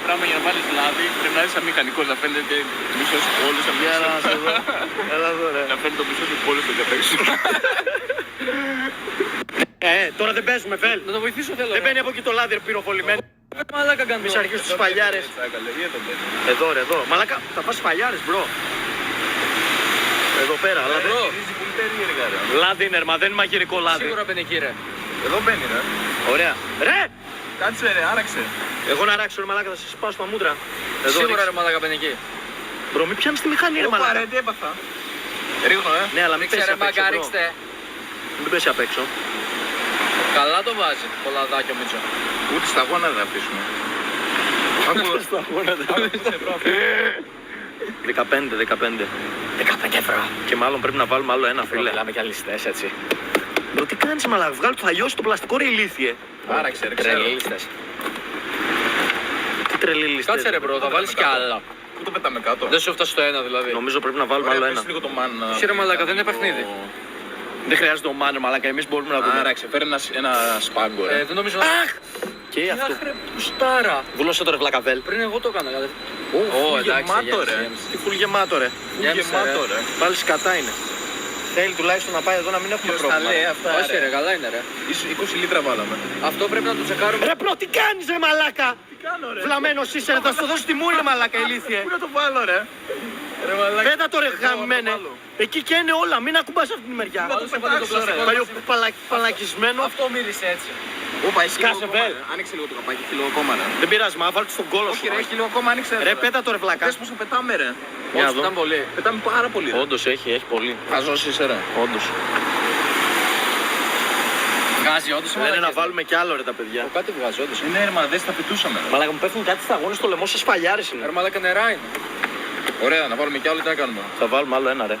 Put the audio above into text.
πράγμα για να βάλεις λάδι, πρέπει να είσαι σαν μηχανικός, να φαίνεται μισός πόλος, Έλα εδώ ρε. να φαίνεται το μισός του πόλος του κατέξου. Τώρα δεν παίζουμε, Φελ. Να το βοηθήσω θέλω. Δεν μπαίνει από εκεί το λάδι πυροβολημένο. Μαλάκα κάνω. Μη σε αρχίσεις τους φαλιάρες. Εδώ ρε, εδώ. Μαλάκα, θα πας φαλιάρες, μπρο. Εδώ πέρα, λάδι. Λάδι είναι, μα δεν είναι μαγειρικό λάδι. Σίγουρα μπαίνει εκεί ρε. Εδώ μπαίνει ρε. Ωραία. Ρε! Κάτσε ρε, άραξε. Εγώ να ράξω ρε μαλάκα, θα σε σπάσω τα μούτρα. Εδώ, Σίγουρα ρίξε. ρε μαλάκα μπαίνει εκεί. Μπρο, μην πιάνεις τη μηχανή ρε μαλάκα. Πάρε, τι έπαθα. Ρίχνω, Ναι, αλλά μην πέσει Ρίξε ρε απ' έξω, μαγκά, μπρο. ρίξτε. Μην πέσει απ' έξω. Καλά το βάζει. Το λαδάκι ο Μίτσο. Ούτε στα γόνατα να αφήσουμε. Στα γόνατα. 15. 15 ευρώ. Και μάλλον πρέπει να βάλουμε άλλο ένα, φίλε. Μιλάμε για ληστές έτσι. Μπρο, τι κάνεις μαλάκα, βγάλω το θα λιώσει το πλαστικό ρε ηλίθιε. Άραξε ρε, ξέρω. Τρελή ληστές. Τι τρελή ληστές. Κάτσε ρε μπρο, θα βάλεις κι άλλα. Πού το πετάμε κάτω. Δεν σου έφτασε το ένα δηλαδή. Νομίζω πρέπει να βάλουμε Ωραία, άλλο πες ένα. λίγο το μαν. Εσύ ρε μαλάκα, δεν είναι παιχνίδι. Δεν χρειάζεται ο μάνο μαλάκα, εμείς μπορούμε να δούμε. Άραξε, φέρε ένα σπάγκο ρε. Δεν νομίζω να... Αχ! Και αυτό. Αχ ρε πουστάρα. Βούλωσε το ρε βλακαβέλ. Πριν εγώ το έκανα κάτι. Ω, εντάξει, γεμάτο γέμισε, ρε. γέμισε. Τι φουλ γεμάτο ρε. Γέμισε, Γεμάτο ρε. Πάλι σκατά είναι. Θέλει τουλάχιστον να πάει εδώ να μην έχουμε Ποιος τα πρόβλημα. λέει αυτά Όχι ρε, καλά είναι ρε. 20 λίτρα βάλαμε. Αυτό πρέπει να το τσεκάρουμε. Ρε προ, τι κάνεις ρε μαλάκα! Τι κάνω ρε. Βλαμμένος είσαι ρε, θα σου το δώσω τη μούρη μαλάκα ηλίθιε. Πού να το βάλω ρε. Ρε μαλάκα. Πέτα το ρε Εδώ, να το γαμμένε. βάλω. Εκεί καίνε όλα, μην ακουμπάς αυτή τη μεριά. Να το πετάξω ρε. Παλιό παλακισμένο. Αυτό μύρισε έτσι. Όπα, έχει λίγο Σκάσε, ακόμα, βέλ. ρε. Άνοιξε λίγο το καπάκι, έχει λίγο ακόμα ρε. Δεν πειράζει, μα βάλτε στον κόλο σου. Όχι ρε, έχει λίγο ακόμα, άνοιξε Ρε πέτα το ρε βλάκα. Δες πως θα πετάμε ρε. Για να Όχι, δω. ήταν πολύ. Πετάμε πάρα πολύ ρε. Όντως έχει πολύ. Χαζός είσαι ρε. Όντως. Βγάζει όντως η Λένε να μαλακία. βάλουμε κι άλλο ρε τα παιδιά. Κάτι βγάζει όντως. Ναι ρε, μα δες τα πετούσαμε ρε. Μαλάκα μου πέφτουν κάτι σταγόνες στο λαιμό σας φαλιάρες είναι. Ρε μαλάκα νερά είναι. Ωραία, να βάλουμε κι άλλο, τι να κάνουμε. Θα βάλουμε άλλο ένα ρε.